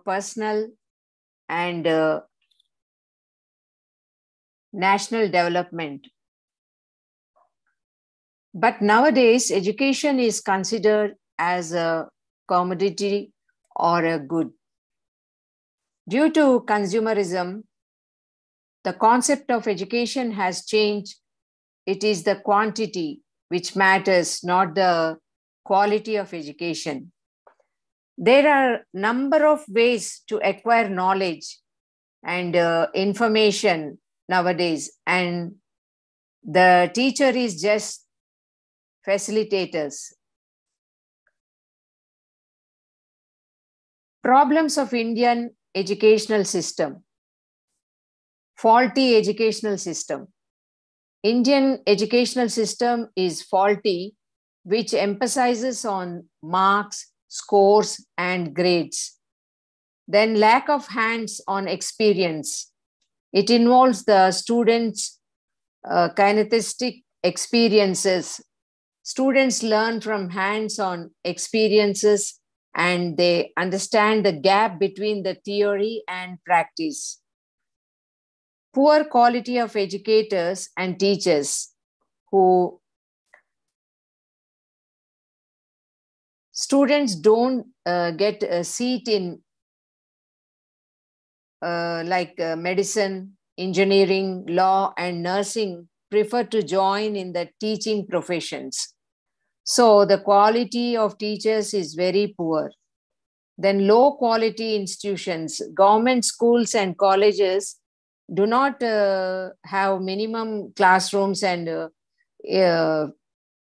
personal and national development. But nowadays, education is considered as a commodity or a good. Due to consumerism, the concept of education has changed. It is the quantity which matters, not the quality of education. There are a number of ways to acquire knowledge and information nowadays, and the teacher is just facilitators. Problems of Indian educational system. Faulty educational system. Indian educational system is faulty, which emphasizes on marks, scores, and grades. Then lack of hands-on experience. It involves the students' kinesthetic experiences. Students learn from hands-on experiences and they understand the gap between the theory and practice. Poor quality of educators and teachers who students don't get a seat in medicine, engineering, law, and nursing, prefer to join in the teaching professions. So the quality of teachers is very poor. Then low quality institutions, government schools and colleges do not have minimum classrooms and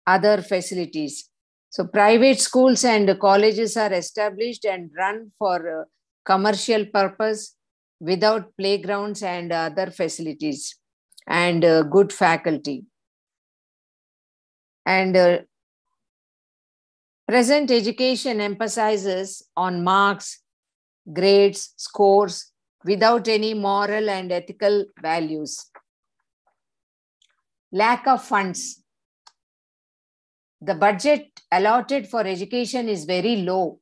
other facilities. So private schools and colleges are established and run for commercial purpose without playgrounds and other facilities and good faculty. And present education emphasizes on marks, grades, scores, without any moral and ethical values. Lack of funds. The budget allotted for education is very low.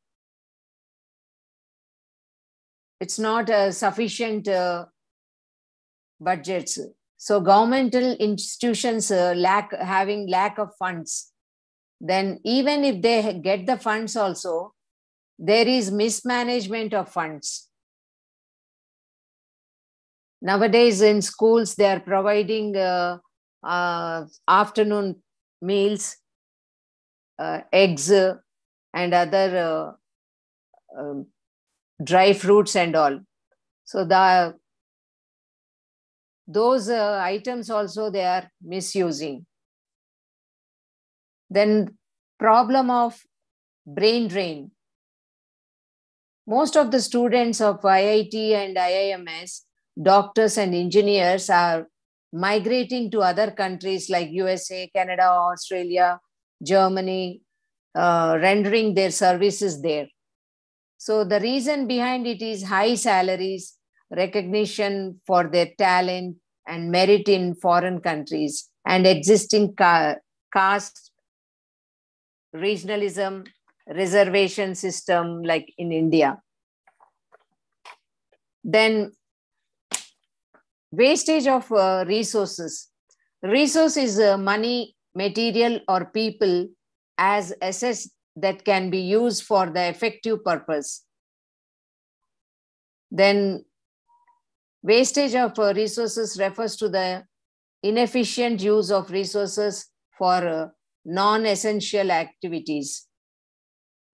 It's not a sufficient budgets. So governmental institutions having lack of funds. Then even if they get the funds also, there is mismanagement of funds. Nowadays in schools, they are providing afternoon meals, eggs and other dry fruits and all. So those items also they are misusing. Then problem of brain drain. Most of the students of IIT and IIMS, doctors and engineers are migrating to other countries like USA, Canada, Australia, Germany, rendering their services there. So the reason behind it is high salaries, recognition for their talent and merit in foreign countries, and existing caste, regionalism, reservation system like in India. Then wastage of resources. Resource is money, material, or people as assets that can be used for the effective purpose. Then wastage of resources refers to the inefficient use of resources for non-essential activities.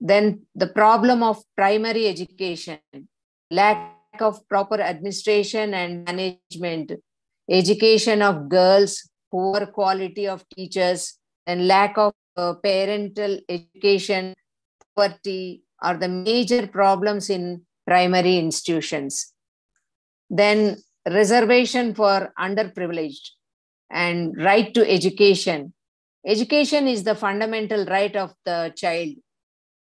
Then the problem of primary education, lack of proper administration and management, education of girls, poor quality of teachers, and lack of parental education, poverty are the major problems in primary institutions. Then reservation for underprivileged and right to education. Education is the fundamental right of the child.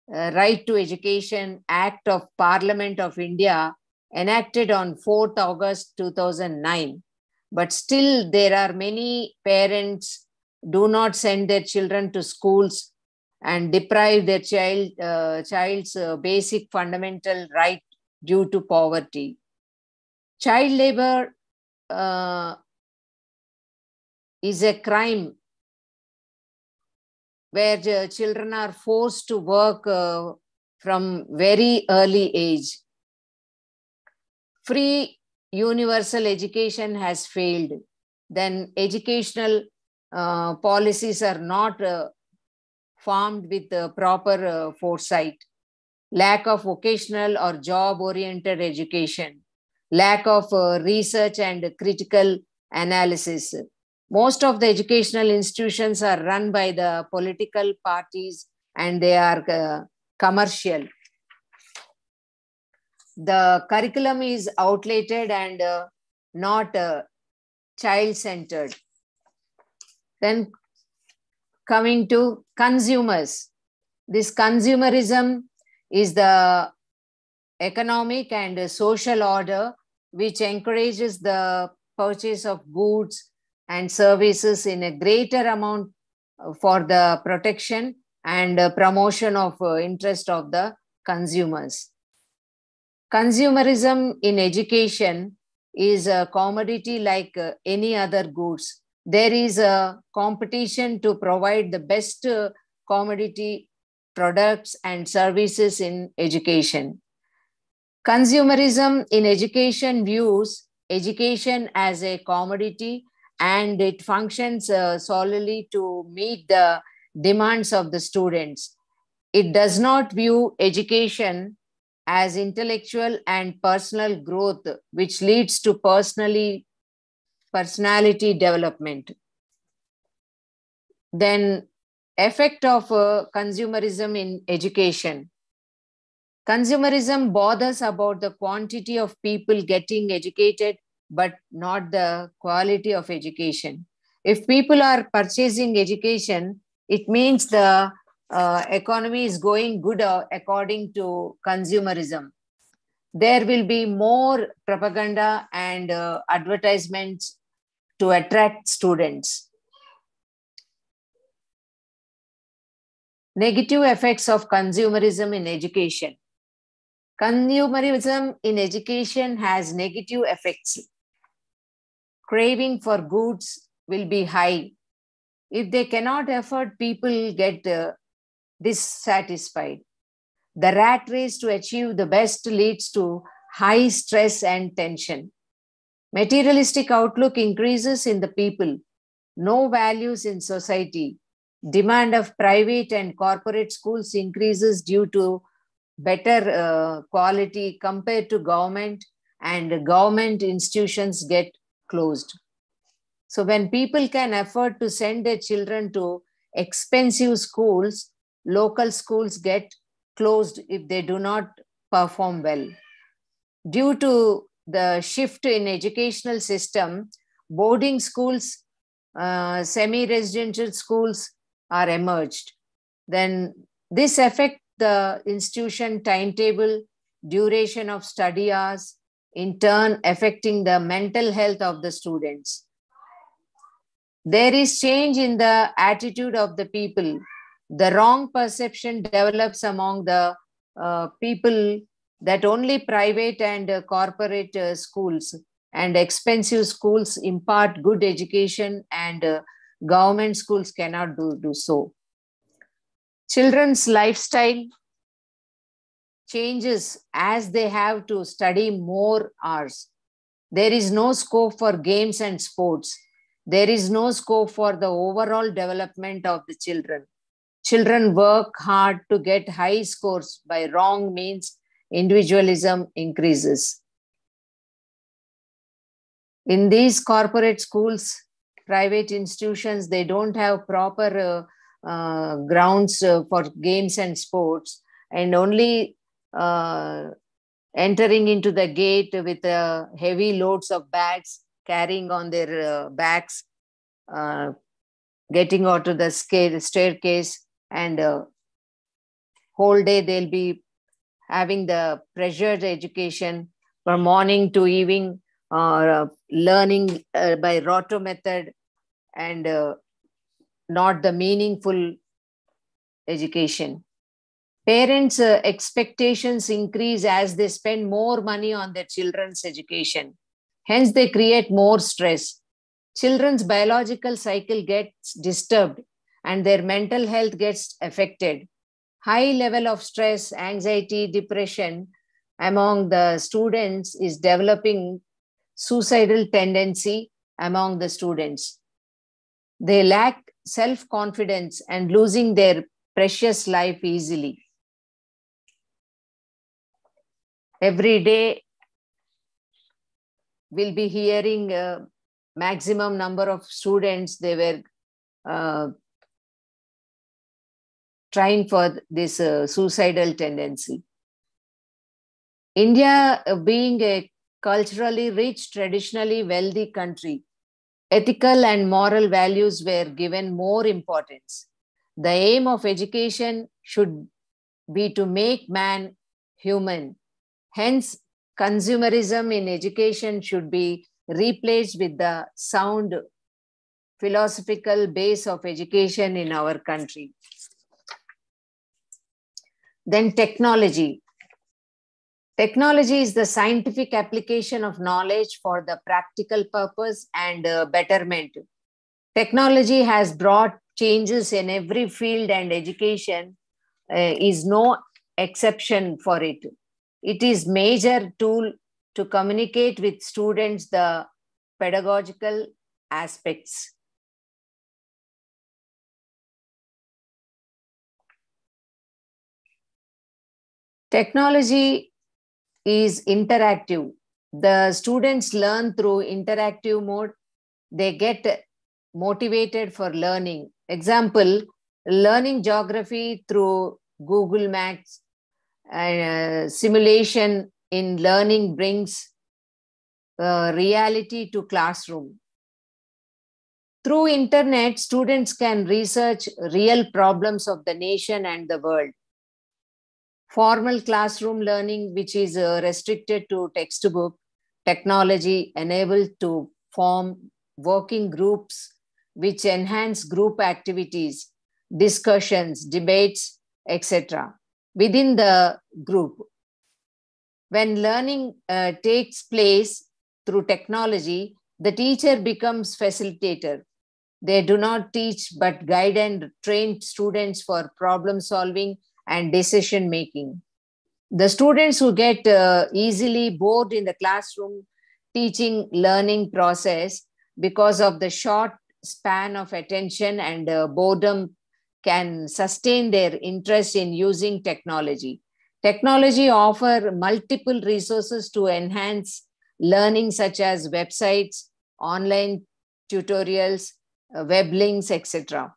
Right to Education Act of Parliament of India enacted on 4th August 2009. But still there are many parents do not send their children to schools and deprive their child's basic fundamental right due to poverty. Child labor is a crime where children are forced to work from very early age. Free universal education has failed. Then educational policies are not formed with proper foresight. Lack of vocational or job-oriented education. Lack of research and critical analysis. Most of the educational institutions are run by the political parties and they are commercial. The curriculum is outdated and not child-centered. Then coming to consumers. This consumerism is the economic and social order which encourages the purchase of goods and services in a greater amount for the protection and promotion of interest of the consumers. Consumerism in education is a commodity like any other goods. There is a competition to provide the best commodity products and services in education. Consumerism in education views education as a commodity and it functions solely to meet the demands of the students. It does not view education as intellectual and personal growth, which leads to personality development. Then, effect of consumerism in education. Consumerism bothers about the quantity of people getting educated, but not the quality of education. If people are purchasing education, it means the economy is going good according to consumerism. There will be more propaganda and advertisements to attract students. Negative effects of consumerism in education. Consumerism in education has negative effects. Craving for goods will be high. If they cannot afford, people get dissatisfied. The rat race to achieve the best leads to high stress and tension. Materialistic outlook increases in the people. No values in society. Demand of private and corporate schools increases due to better quality compared to government, and government institutions get closed. So when people can afford to send their children to expensive schools, local schools get closed if they do not perform well. Due to the shift in educational system, boarding schools, semi-residential schools are emerged. Then this affects the institution timetable, duration of study hours, in turn affecting the mental health of the students. There is change in the attitude of the people. The wrong perception develops among the people that only private and corporate schools and expensive schools impart good education and government schools cannot do so. Children's lifestyle changes as they have to study more hours. There is no scope for games and sports. There is no scope for the overall development of the children. Children work hard to get high scores by wrong means. Individualism increases. In these corporate schools, private institutions, they don't have proper grounds for games and sports, and only entering into the gate with heavy loads of bags, carrying on their backs, getting onto the staircase, and whole day they'll be having the pressured education from morning to evening, learning by rote method and not the meaningful education. Parents' expectations increase as they spend more money on their children's education. Hence, they create more stress. Children's biological cycle gets disturbed and their mental health gets affected. High level of stress, anxiety, depression among the students is developing suicidal tendency among the students. They lack self-confidence and losing their precious life easily. Every day, we'll be hearing a maximum number of students, they were trying for this suicidal tendency. India, being a culturally rich, traditionally wealthy country, ethical and moral values were given more importance. The aim of education should be to make man human. Hence, consumerism in education should be replaced with the sound philosophical base of education in our country. Then technology. Technology is the scientific application of knowledge for the practical purpose and betterment. Technology has brought changes in every field, and education is no exception for it. It is major tool to communicate with students the pedagogical aspects. Technology is interactive. The students learn through interactive mode. They get motivated for learning. Example, learning geography through Google Maps. Simulation in learning brings reality to classroom. Through internet, students can research real problems of the nation and the world. Formal classroom learning, which is restricted to textbook, technology enabled to form working groups which enhance group activities, discussions, debates, etc. within the group. When learning takes place through technology, the teacher becomes facilitator. They do not teach but guide and train students for problem solving and decision making. The students who get easily bored in the classroom teaching learning process because of the short span of attention and boredom can sustain their interest in using technology. Technology offers multiple resources to enhance learning, such as websites, online tutorials, web links, etc.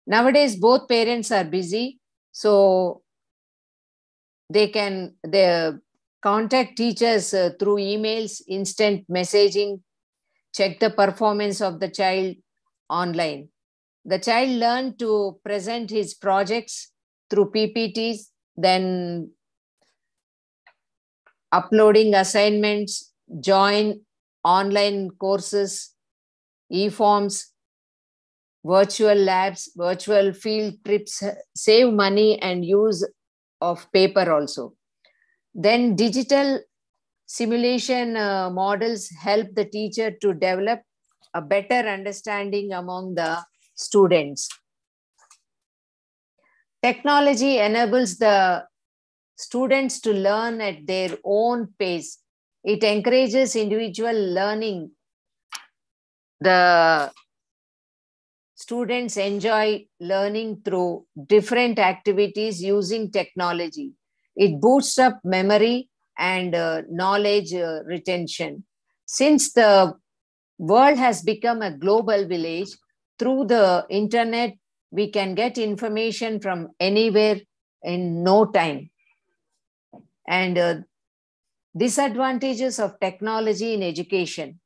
Nowadays, both parents are busy, so they contact teachers through emails, instant messaging, check the performance of the child online. The child learned to present his projects through PPTs, then uploading assignments, join online courses, e-forms, virtual labs, virtual field trips, save money and use of paper also. Then digital simulation models help the teacher to develop a better understanding among the students. Technology enables the students to learn at their own pace. It encourages individual learning. The students enjoy learning through different activities using technology. It boosts up memory and knowledge retention. Since the world has become a global village, through the internet, we can get information from anywhere in no time. And disadvantages of technology in education.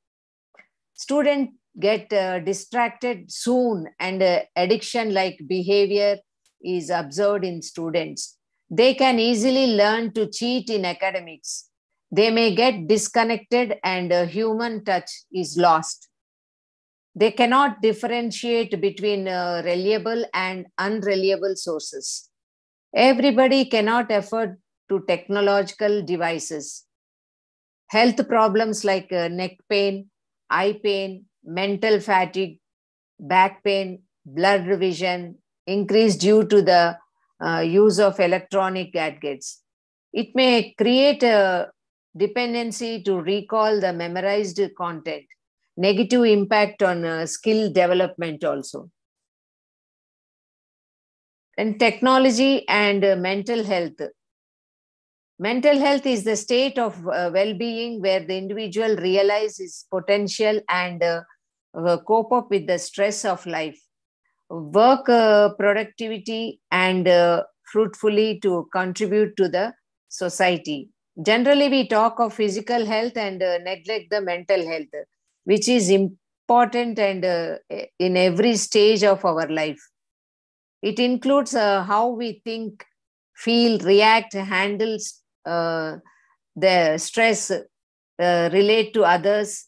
Students get distracted soon, and addiction like behavior is observed in students. They can easily learn to cheat in academics. They may get disconnected and human touch is lost. They cannot differentiate between reliable and unreliable sources. Everybody cannot afford to technological devices. Health problems like neck pain, eye pain, mental fatigue, back pain, blurred vision increase due to the use of electronic gadgets. It may create a dependency to recall the memorized content, negative impact on skill development also. And technology and mental health. Mental health is the state of well-being where the individual realizes his potential and cope up with the stress of life, work productivity and fruitfully to contribute to the society. Generally, we talk of physical health and neglect the mental health, which is important and in every stage of our life. It includes how we think, feel, react, handle the stress, relate to others,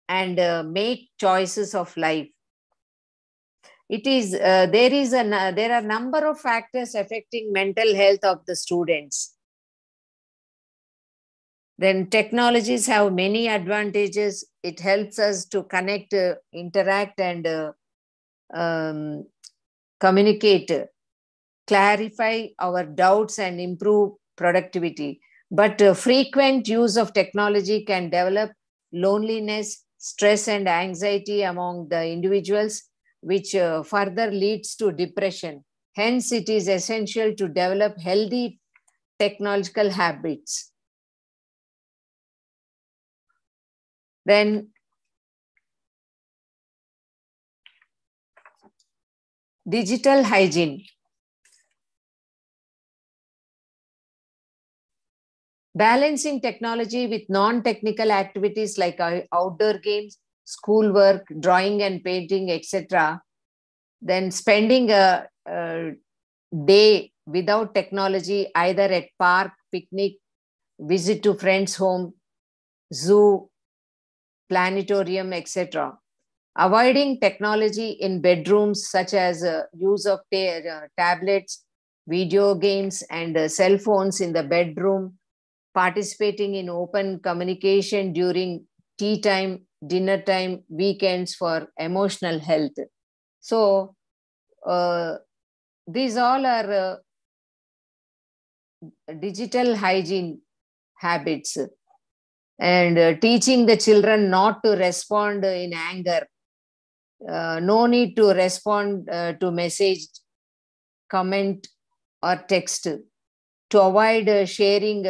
and make choices of life. It is there are number of factors affecting mental health of the students. Then technologies have many advantages. It helps us to connect, interact, and communicate, clarify our doubts, and improve productivity. But frequent use of technology can develop loneliness, stress, and anxiety among the individuals, which further leads to depression. Hence, it is essential to develop healthy technological habits. Then, digital hygiene. Balancing technology with non-technical activities like outdoor games, schoolwork, drawing and painting, etc. Then spending a day without technology, either at park, picnic, visit to friends' home, zoo, planetarium, etc. Avoiding technology in bedrooms, such as use of tablets, video games, and cell phones in the bedroom, participating in open communication during tea time, dinner time, weekends for emotional health. So, these all are digital hygiene habits, and teaching the children not to respond in anger. No need to respond to message, comment, or text, to avoid sharing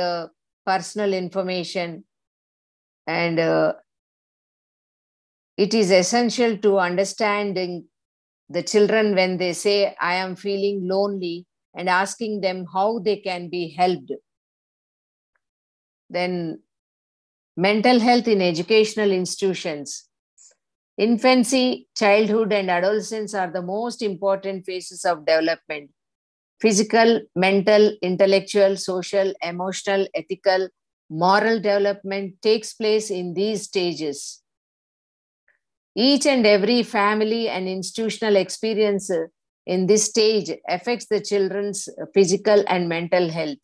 personal information. And it is essential to understanding the children when they say, I am feeling lonely, and asking them how they can be helped. Then mental health in educational institutions. Infancy, childhood, and adolescence are the most important phases of development. Physical, mental, intellectual, social, emotional, ethical, moral development takes place in these stages. Each and every family and institutional experience in this stage affects the children's physical and mental health.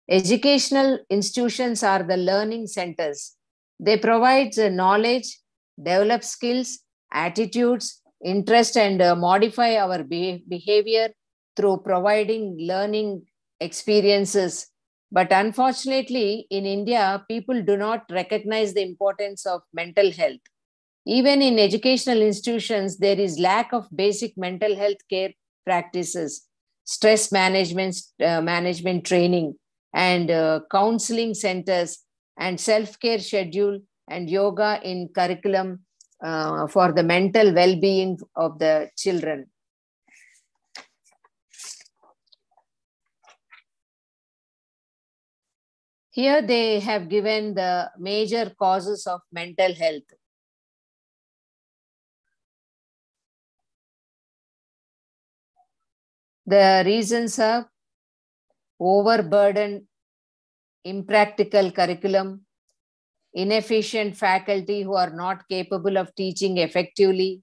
Educational institutions are the learning centers. They provide knowledge, develop skills, attitudes, interest, and modify our behavior through providing learning experiences. But unfortunately, in India, people do not recognize the importance of mental health. Even in educational institutions, there is lack of basic mental health care practices, stress management training, and counseling centers, and self-care schedule, and yoga in curriculum for the mental well-being of the children. Here they have given the major causes of mental health. The reasons are overburdened, impractical curriculum, inefficient faculty who are not capable of teaching effectively,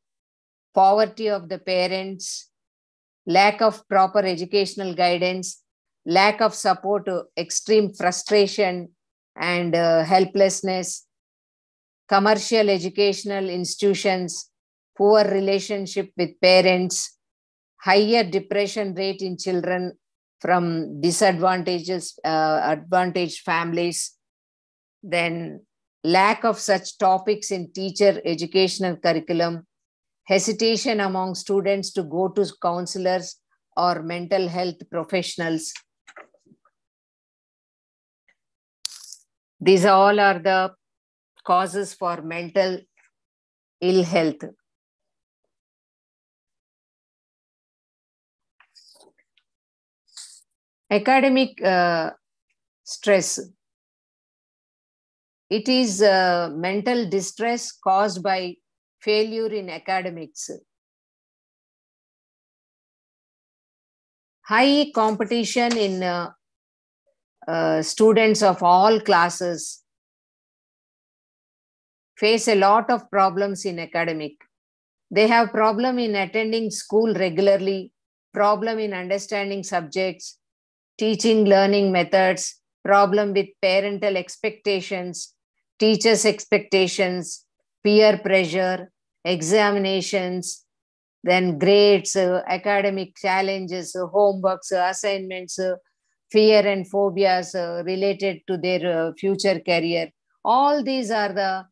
poverty of the parents, lack of proper educational guidance, lack of support, extreme frustration and helplessness, commercial educational institutions, poor relationship with parents, higher depression rate in children from advantaged families, then lack of such topics in teacher educational curriculum, hesitation among students to go to counselors or mental health professionals. These all are the causes for mental ill health. Academic stress. It is mental distress caused by failure in academics. High competition in students of all classes face a lot of problems in academic. They have problem in attending school regularly, problem in understanding subjects, teaching learning methods, problem with parental expectations, teachers' expectations, peer pressure, examinations, then grades, academic challenges, homeworks, assignments, fear and phobias related to their future career. All these are the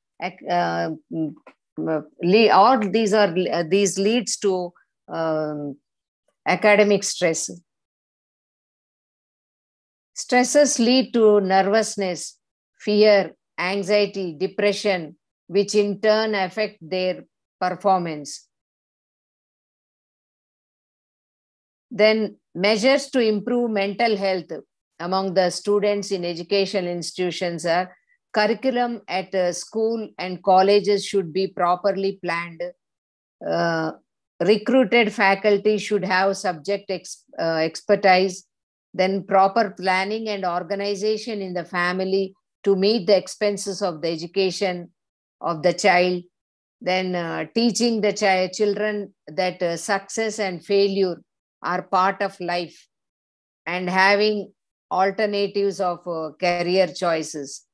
these leads to academic stress. Stresses lead to nervousness, fear, anxiety, depression, which in turn affect their performance. Then measures to improve mental health among the students in educational institutions are curriculum at school and colleges should be properly planned. Recruited faculty should have subject expertise. Then proper planning and organization in the family to meet the expenses of the education of the child. Then teaching the children that success and failure are part of life and having alternatives of career choices.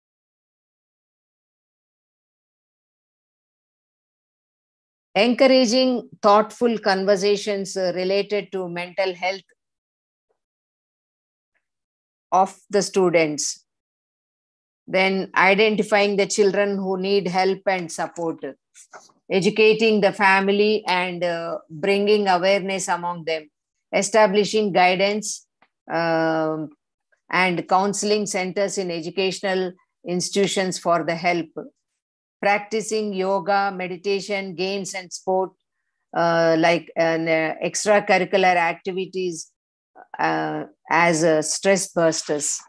Encouraging thoughtful conversations related to mental health of the students. Then identifying the children who need help and support. Educating the family and bringing awareness among them. Establishing guidance and counseling centers in educational institutions for the help. Practicing yoga, meditation, games and sport like extracurricular activities as stress busters.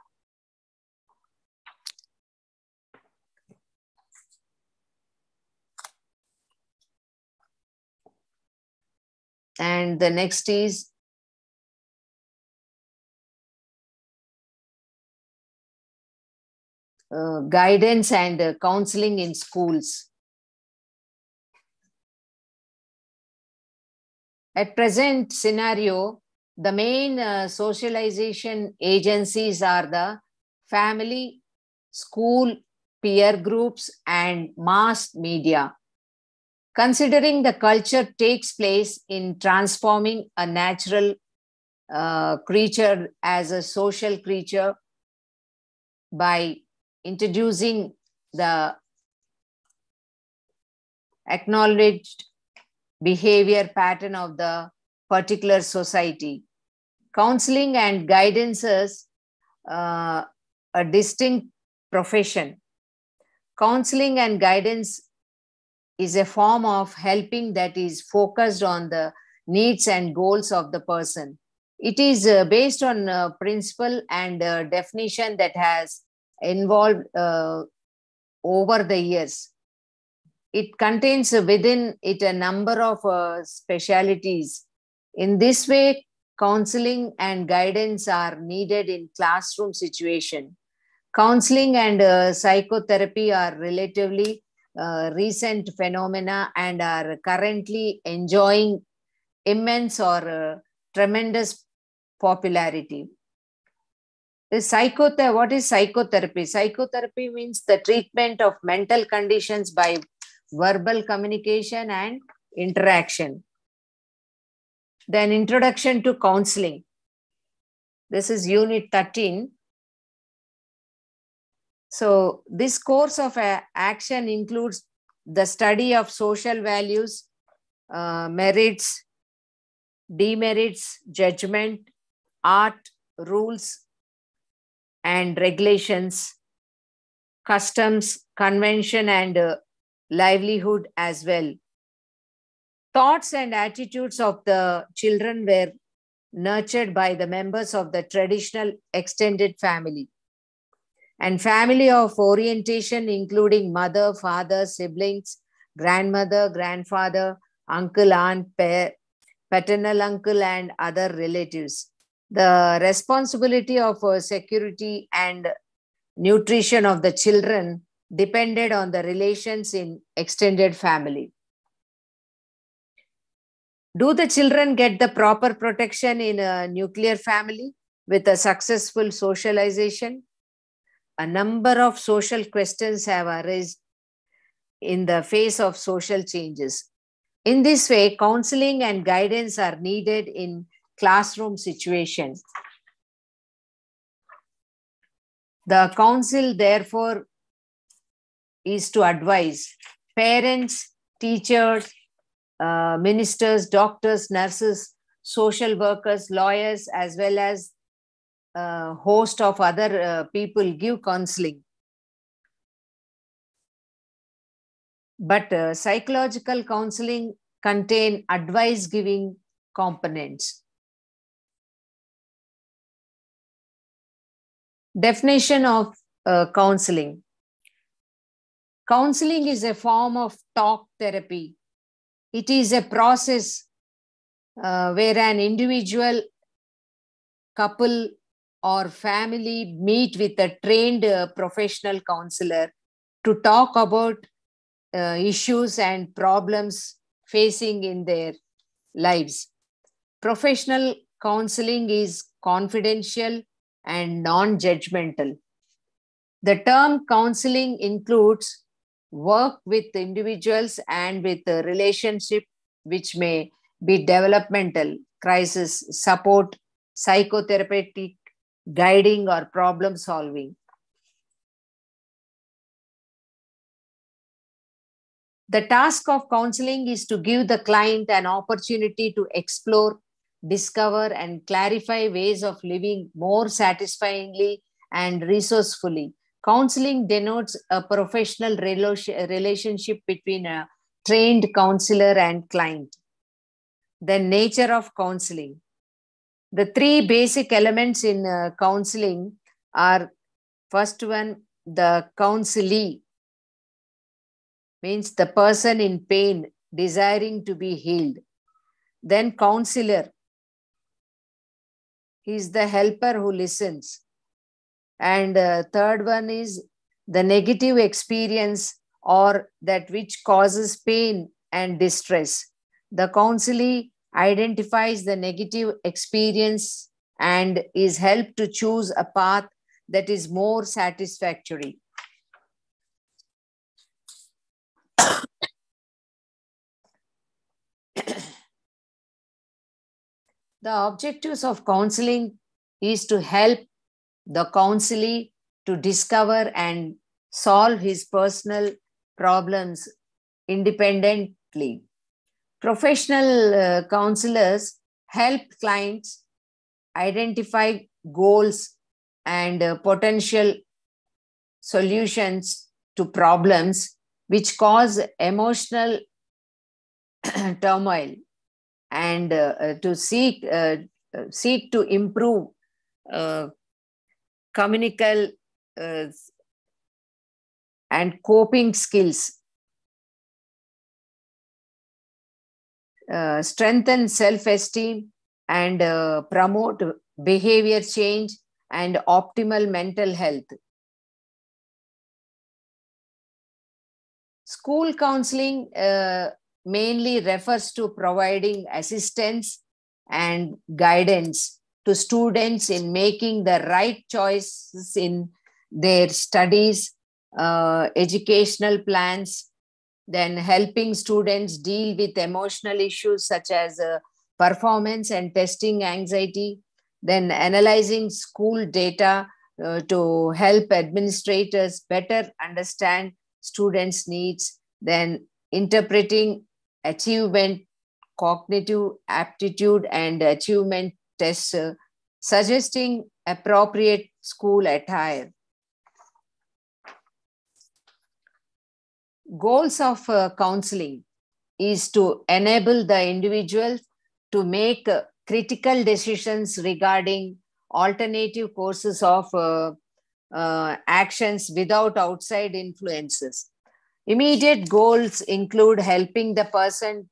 And the next is guidance and counseling in schools. At present scenario, the main socialization agencies are the family, school, peer groups, and mass media. Considering the culture takes place in transforming a natural creature as a social creature by introducing the acknowledged behavior pattern of the particular society. Counseling and guidance is a distinct profession. Counseling and guidance is a form of helping that is focused on the needs and goals of the person. It is based on principle and definition that has evolved over the years. It contains within it a number of specialities. In this way, counseling and guidance are needed in classroom situation. Counseling and psychotherapy are relatively recent phenomena and are currently enjoying immense or tremendous popularity. What is psychotherapy? Psychotherapy means the treatment of mental conditions by verbal communication and interaction. Then introduction to counseling. This is unit 13. So this course of action includes the study of social values, merits, demerits, judgment, art, rules and regulations, customs, convention, and livelihood as well. Thoughts and attitudes of the children were nurtured by the members of the traditional extended family. And family of orientation, including mother, father, siblings, grandmother, grandfather, uncle, aunt, paternal uncle, and other relatives. The responsibility of security and nutrition of the children depended on the relations in extended family. Do the children get the proper protection in a nuclear family with a successful socialization? A number of social questions have arisen in the face of social changes. In this way, counseling and guidance are needed in classroom situations. The counsel, therefore, is to advise parents, teachers, ministers, doctors, nurses, social workers, lawyers, as well as a host of other people give counseling. But psychological counseling contain advice-giving components. Definition of counseling. Counseling is a form of talk therapy. It is a process where an individual, couple, or family meet with a trained professional counselor to talk about issues and problems facing in their lives. Professional counseling is confidential and non-judgmental. The term counseling includes work with individuals and with a relationship which may be developmental, crisis support, psychotherapeutic, guiding, or problem solving. The task of counseling is to give the client an opportunity to explore, discover, and clarify ways of living more satisfyingly and resourcefully. Counseling denotes a professional relationship between a trained counselor and client. The nature of counseling. The three basic elements in counseling are, first one, the counselee, means the person in pain desiring to be healed. Then counselor, he is the helper who listens. And third one is the negative experience or that which causes pain and distress. The counselee identifies the negative experience and is helped to choose a path that is more satisfactory. The objectives of counseling is to help the counselee to discover and solve his personal problems independently. Professional counselors help clients identify goals and potential solutions to problems which cause emotional turmoil, and to seek to improve communical and coping skills, strengthen self-esteem, and promote behavior change and optimal mental health. School counseling mainly refers to providing assistance and guidance to students in making the right choices in their studies, educational plans, then helping students deal with emotional issues such as performance and testing anxiety, then analyzing school data to help administrators better understand students' needs, then interpreting achievement, cognitive aptitude, and achievement tests, suggesting appropriate school attire. Goals of counseling is to enable the individual to make critical decisions regarding alternative courses of actions without outside influences. Immediate goals include helping the person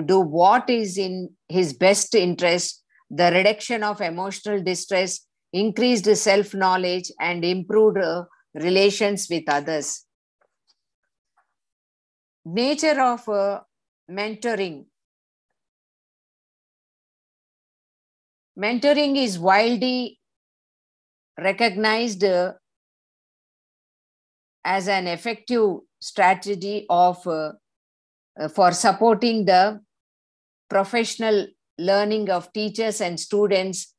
do what is in his best interest, the reduction of emotional distress, increased self-knowledge, and improved relations with others. Nature of mentoring. Mentoring is widely recognized as an effective strategy of for supporting the professional learning of teachers and students,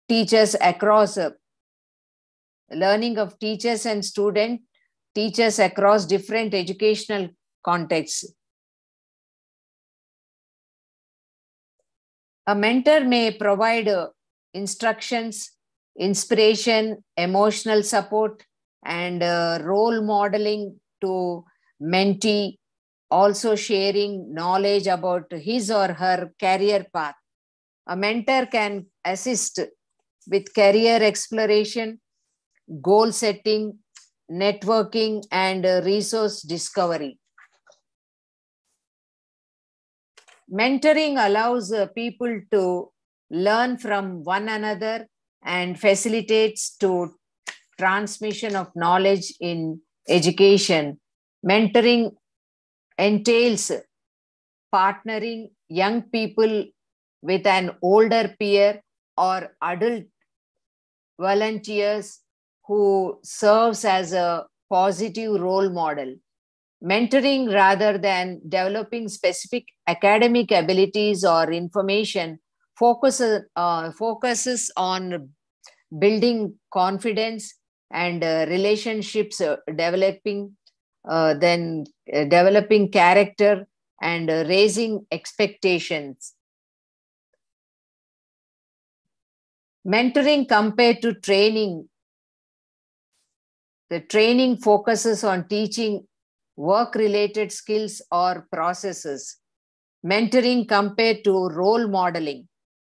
teachers across learning of teachers and student teachers across different educational contexts. A mentor may provide instructions, inspiration, emotional support, and role modeling to mentee, also sharing knowledge about his or her career path. A mentor can assist with career exploration, goal setting, networking, and resource discovery. Mentoring allows people to learn from one another and facilitates to transmission of knowledge in education. Mentoring entails partnering young people with an older peer or adult volunteers who serves as a positive role model. Mentoring, rather than developing specific academic abilities or information, focuses on building confidence and relationships, developing character and raising expectations. Mentoring compared to training. The training focuses on teaching work-related skills or processes. Mentoring compared to role modeling.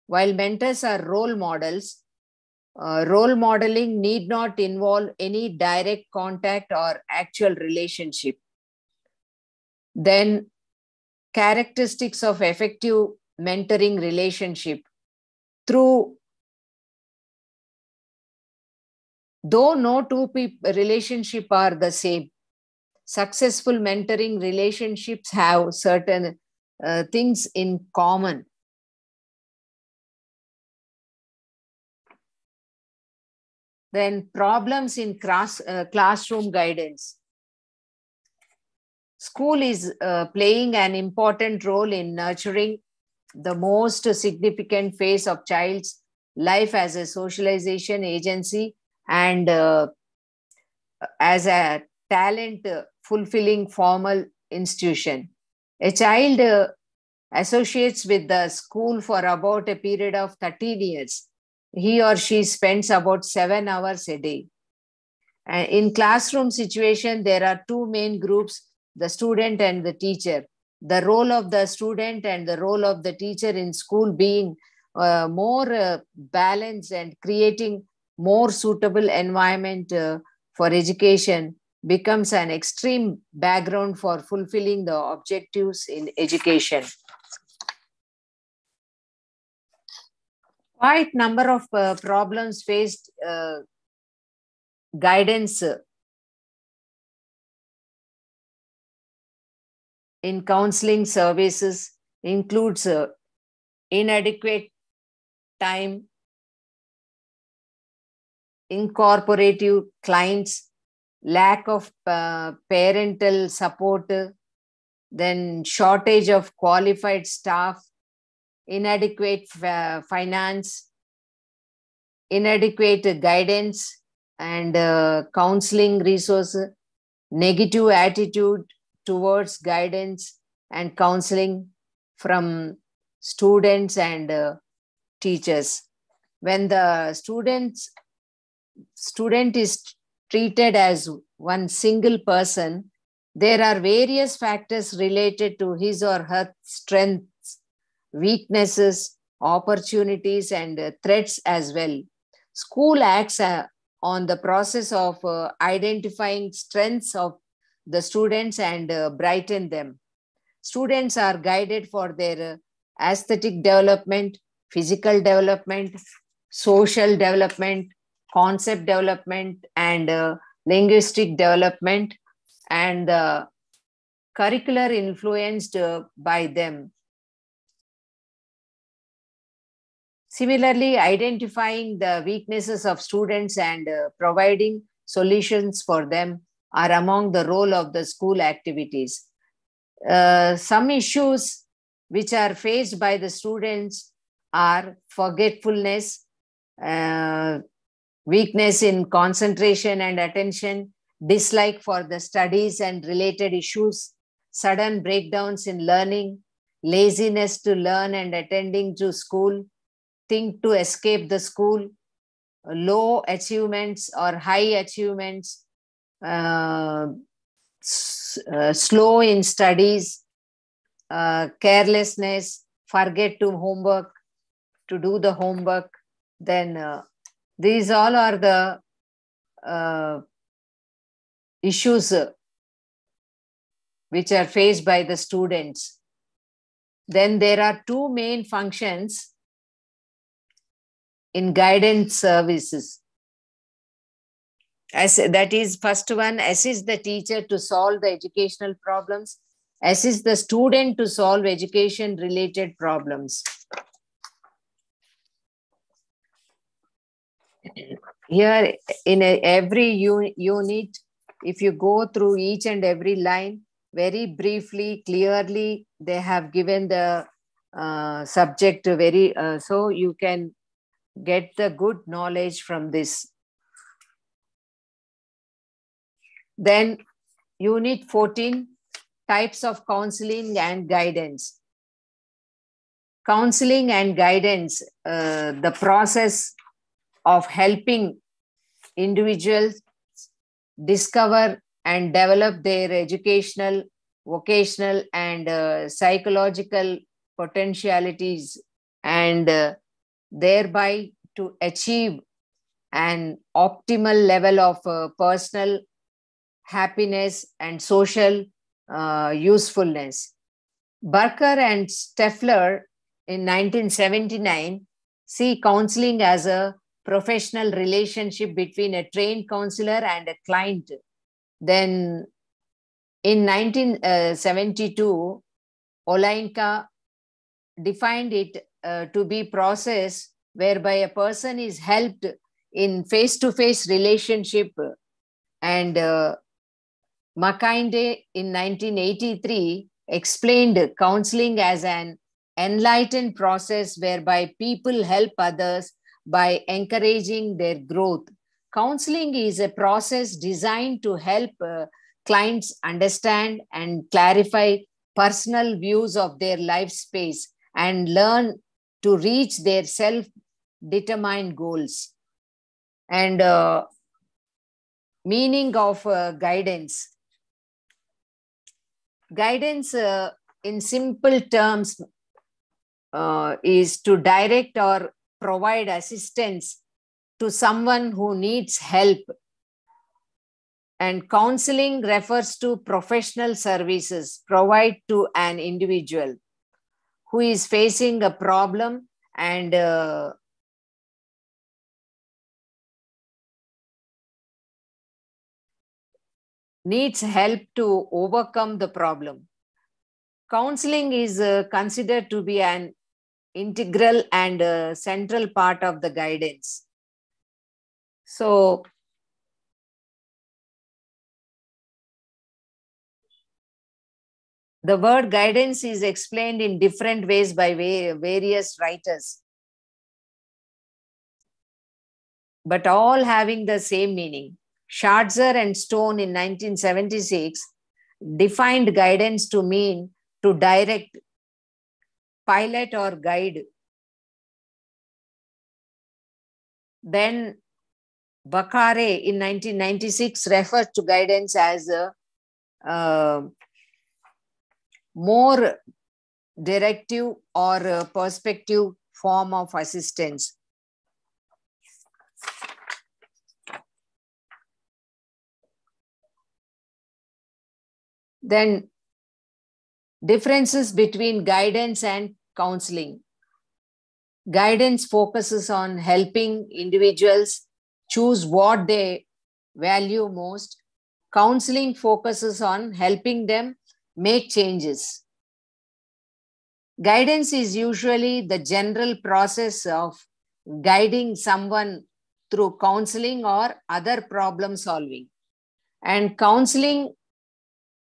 While mentors are role models, role modeling need not involve any direct contact or actual relationship. Then, characteristics of effective mentoring relationship. Though no two relationship are the same, successful mentoring relationships have certain things in common. Then problems in classroom guidance. School is playing an important role in nurturing the most significant phase of child's life as a socialization agency and as a talent fulfilling formal institution. A child associates with the school for about a period of 13 years. He or she spends about 7 hours a day. In classroom situation, there are two main groups, the student and the teacher. The role of the student and the role of the teacher in school being more balanced and creating more suitable environment for education becomes an extreme background for fulfilling the objectives in education. Quite number of problems faced guidance in counseling services includes inadequate time, incorporative clients, lack of parental support, then shortage of qualified staff, inadequate finance, inadequate guidance and counseling resources, negative attitude towards guidance and counseling from students and teachers. When the student is treated as one single person, there are various factors related to his or her strengths, weaknesses, opportunities, and threats as well. School acts on the process of identifying strengths of the students and brighten them. Students are guided for their aesthetic development, physical development, social development, concept development, and linguistic development, and curricular influenced by them. Similarly, identifying the weaknesses of students and providing solutions for them are among the role of the school activities. Some issues which are faced by the students are forgetfulness, weakness in concentration and attention, dislike for the studies and related issues, sudden breakdowns in learning, laziness to learn and attending to school, think to escape the school, low achievements or high achievements, slow in studies, carelessness, forget to do the homework. Then these all are the issues which are faced by the students. Then there are two main functions in guidance services. That is, first one, assist the teacher to solve the educational problems, assist the student to solve education related problems. Here in every unit, if you go through each and every line, very briefly, clearly, they have given the subject very, so you can get the good knowledge from this. Then unit 14, types of counseling and guidance. Counseling and guidance, the process of helping individuals discover and develop their educational, vocational, and psychological potentialities, and thereby to achieve an optimal level of personal happiness and social usefulness. Barker and Steffler in 1979 see counseling as a professional relationship between a trained counselor and a client. Then in 1972, Olenka defined it to be process whereby a person is helped in face-to-face relationship, and McKinsey in 1983 explained counseling as an enlightened process whereby people help others by encouraging their growth. Counseling is a process designed to help clients understand and clarify personal views of their life space and learn to reach their self-determined goals. And meaning of guidance. Guidance in simple terms is to direct or provide assistance to someone who needs help. And counseling refers to professional services provided to an individual who is facing a problem and needs help to overcome the problem. Counseling is considered to be an integral and central part of the guidance. So, the word guidance is explained in different ways by various writers, but all having the same meaning. Scharzer and Stone in 1976 defined guidance to mean to direct, pilot, or guide. Then Bakare in 1996 referred to guidance as a more directive or perspective form of assistance. Then differences between guidance and counseling. Guidance focuses on helping individuals choose what they value most. Counseling focuses on helping them make changes. Guidance is usually the general process of guiding someone through counseling or other problem solving. And counseling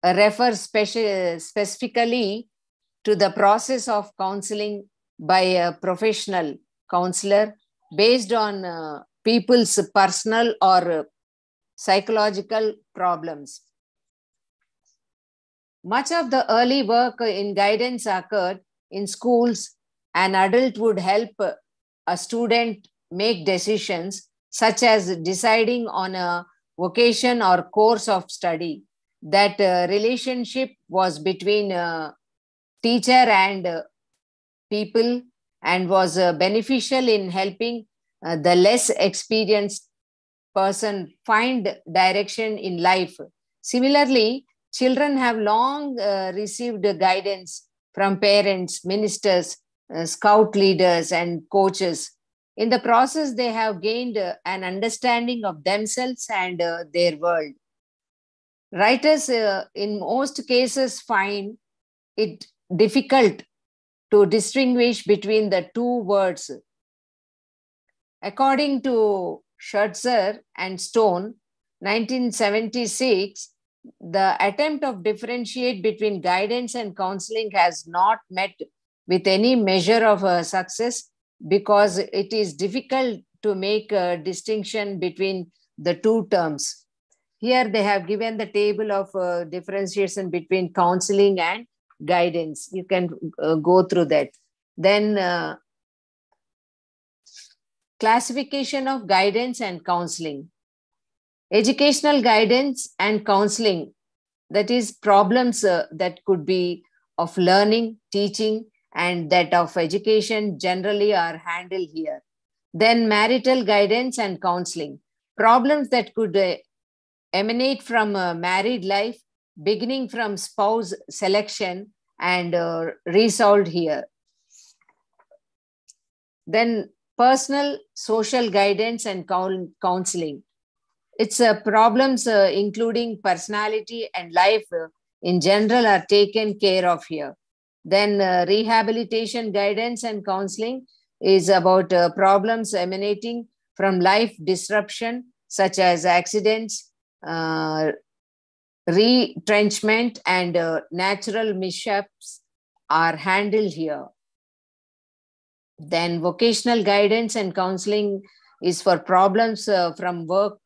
refers specifically to the process of counseling by a professional counselor based on people's personal or psychological problems. Much of the early work in guidance occurred in schools. An adult would help a student make decisions such as deciding on a vocation or course of study. That relationship was between teacher and people and was beneficial in helping the less experienced person find direction in life. Similarly, children have long received guidance from parents, ministers, scout leaders, and coaches. In the process, they have gained an understanding of themselves and their world. Writers, in most cases, find it difficult to distinguish between the two words. According to Schertzer and Stone, 1976, the attempt of differentiate between guidance and counseling has not met with any measure of success because it is difficult to make a distinction between the two terms. Here they have given the table of differentiation between counseling and guidance. You can go through that. Then classification of guidance and counseling. Educational guidance and counseling, that is problems that could be of learning, teaching, and that of education generally are handled here. Then marital guidance and counseling, problems that could emanate from married life, beginning from spouse selection and resolved here. Then personal social guidance and counseling. It's problems including personality and life in general are taken care of here. Then rehabilitation guidance and counseling is about problems emanating from life disruption such as accidents, retrenchment, and natural mishaps are handled here. Then vocational guidance and counseling is for problems from work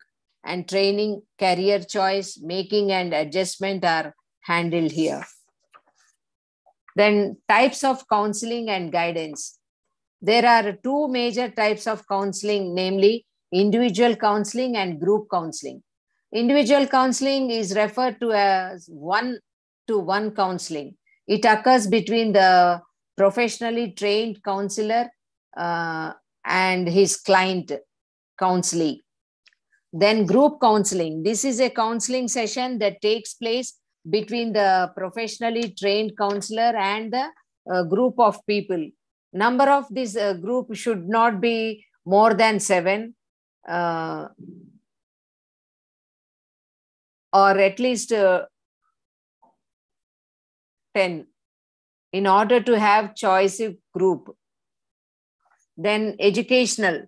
and training, career choice, making, and adjustment are handled here. Then types of counseling and guidance. There are two major types of counseling, namely individual counseling and group counseling. Individual counseling is referred to as one-to-one counseling. It occurs between the professionally trained counselor and his client counselee. Then group counseling. This is a counseling session that takes place between the professionally trained counselor and the group of people. Number of this group should not be more than 7 or at least 10 in order to have choice group. Then educational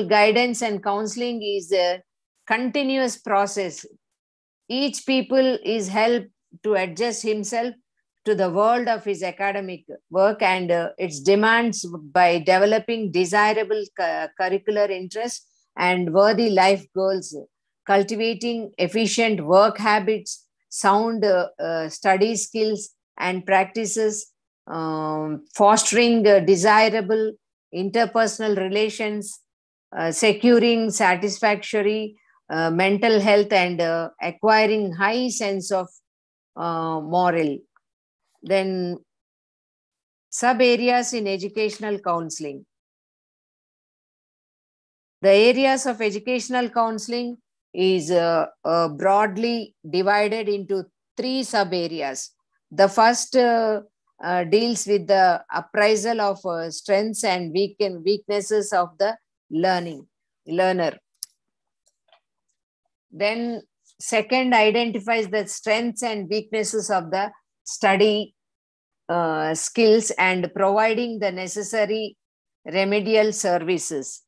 guidance and counseling is a continuous process. Each people is helped to adjust himself to the world of his academic work and its demands by developing desirable curricular interests and worthy life goals, cultivating efficient work habits, sound study skills and practices, fostering desirable interpersonal relations, securing satisfactory mental health, and acquiring high sense of moral. Then sub areas in educational counseling. The areas of educational counseling is broadly divided into three sub areas. The first deals with the appraisal of strengths and weaknesses of the learner. Then second identifies the strengths and weaknesses of the study skills and providing the necessary remedial services.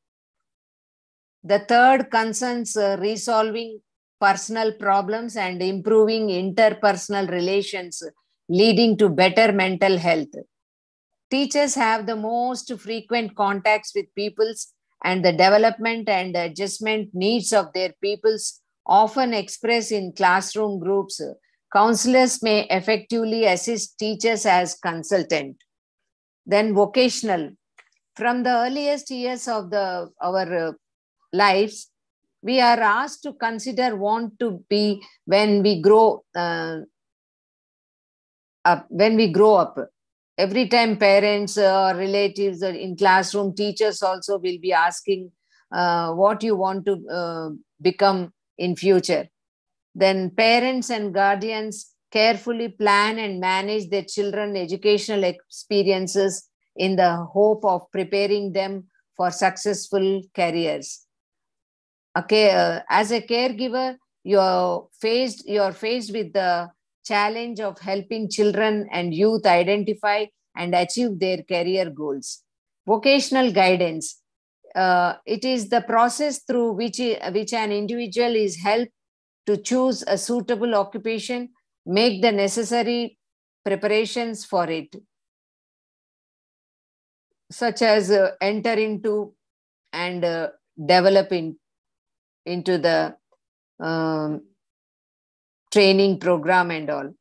The third concerns resolving personal problems and improving interpersonal relations, leading to better mental health. Teachers have the most frequent contacts with pupils, and the development and adjustment needs of their pupils often expressed in classroom groups. Counselors may effectively assist teachers as consultant. Then vocational. From the earliest years of our lives, we are asked to consider want to be when we grow up. Every time parents or relatives or in classroom, teachers also will be asking what you want to become in future. Then parents and guardians carefully plan and manage their children's educational experiences in the hope of preparing them for successful careers. Okay, as a caregiver, you're faced with the challenge of helping children and youth identify and achieve their career goals. Vocational guidance. It is the process through which an individual is helped to choose a suitable occupation, make the necessary preparations for it, such as enter into and develop into the training program and all.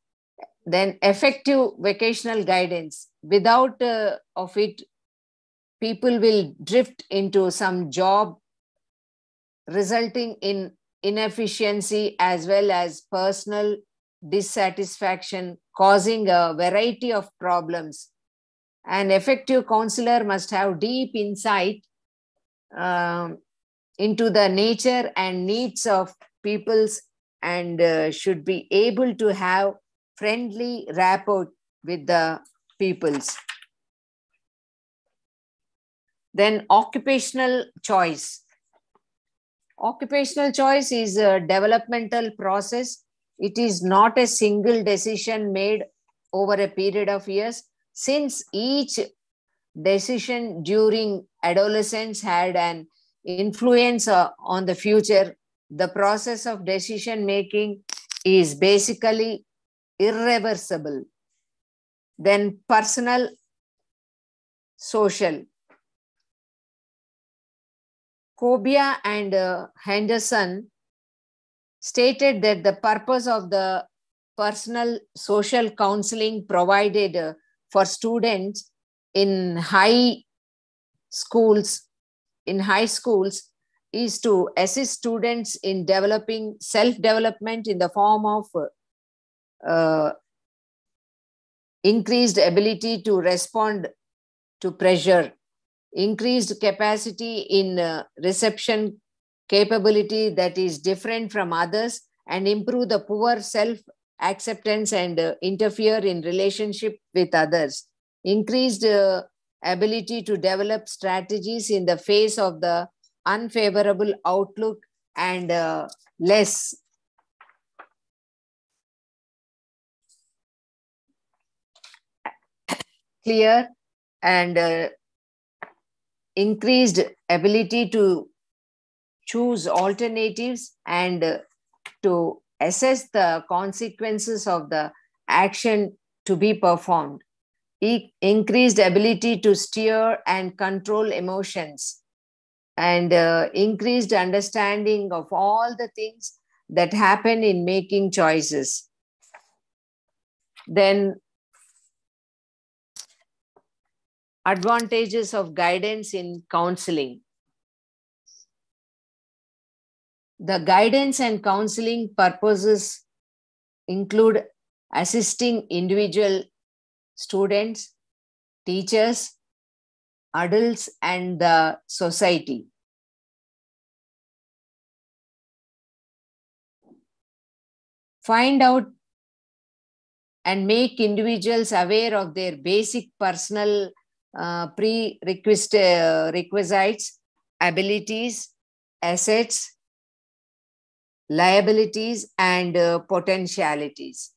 Then effective vocational guidance. Without of it, people will drift into some job, resulting in inefficiency as well as personal dissatisfaction, causing a variety of problems. An effective counselor must have deep insight into the nature and needs of peoples and should be able to have friendly rapport with the peoples. Then occupational choice. Occupational choice is a developmental process. It is not a single decision made over a period of years, since each decision during adolescence had an influence on the future. The process of decision making is basically irreversible. Then personal, social. Kobia and Henderson stated that the purpose of the personal social counseling provided for students in high schools is to assist students in developing self-development in the form of increased ability to respond to pressure, increased capacity in reception capability that is different from others, and improve the poor self-acceptance and interfere in relationship with others, increased ability to develop strategies in the face of the unfavorable outlook, and less clear and increased ability to choose alternatives and to assess the consequences of the action to be performed, increased ability to steer and control emotions, and increased understanding of all the things that happen in making choices. Then advantages of guidance in counseling. The guidance and counseling purposes include assisting individual students, teachers, adults, and the society. Find out and make individuals aware of their basic personal requisites, abilities, assets, liabilities, and potentialities.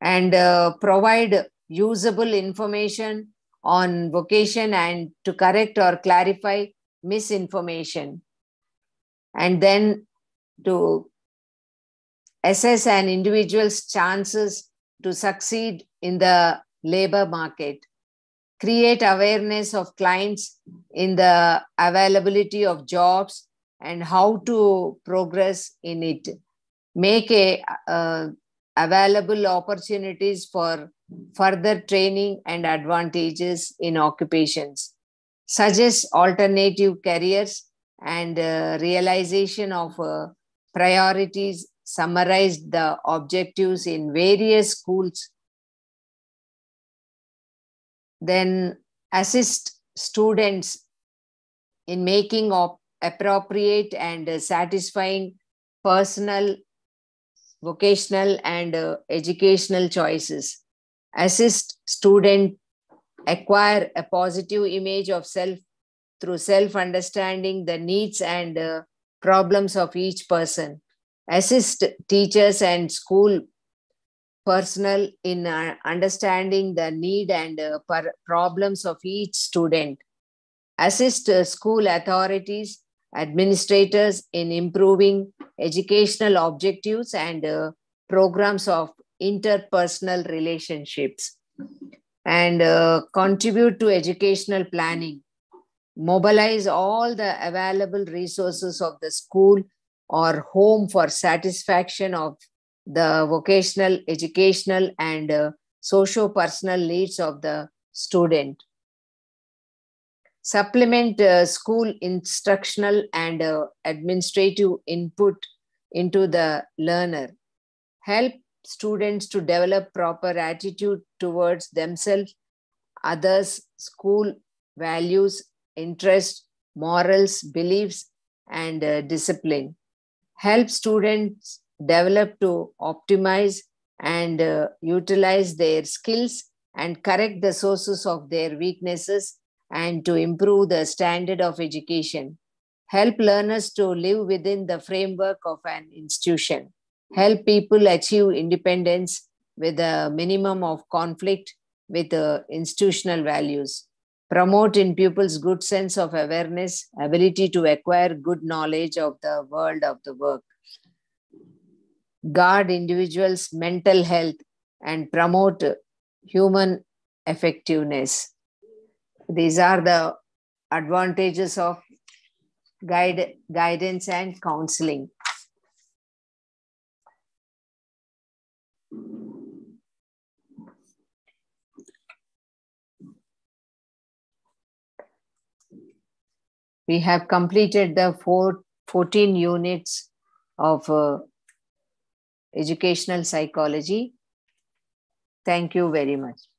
And provide usable information on vocation and to correct or clarify misinformation. And then to assess an individual's chances to succeed in the labor market, create awareness of clients in the availability of jobs and how to progress in it, make available opportunities for further training and advantages in occupations, suggest alternative careers and realization of priorities, summarized the objectives in various schools, then assist students in making appropriate and satisfying personal, vocational, and educational choices, assist student acquire a positive image of self through self-understanding the needs and problems of each person, assist teachers and school personnel in understanding the need and problems of each student, assist school authorities, administrators in improving educational objectives and programs of interpersonal relationships, and contribute to educational planning, mobilize all the available resources of the school or home for satisfaction of the vocational, educational, and socio-personal needs of the student. Supplement school instructional and administrative input into the learner. Help students to develop proper attitude towards themselves, others, school, values, interests, morals, beliefs, and discipline. Help students develop to optimize and utilize their skills and correct the sources of their weaknesses and to improve the standard of education. Help learners to live within the framework of an institution. Help people achieve independence with a minimum of conflict with institutional values. Promote in pupils good sense of awareness, ability to acquire good knowledge of the world of the work. Guard individuals' mental health and promote human effectiveness. These are the advantages of guidance and counseling. We have completed the 14 units of educational psychology. Thank you very much.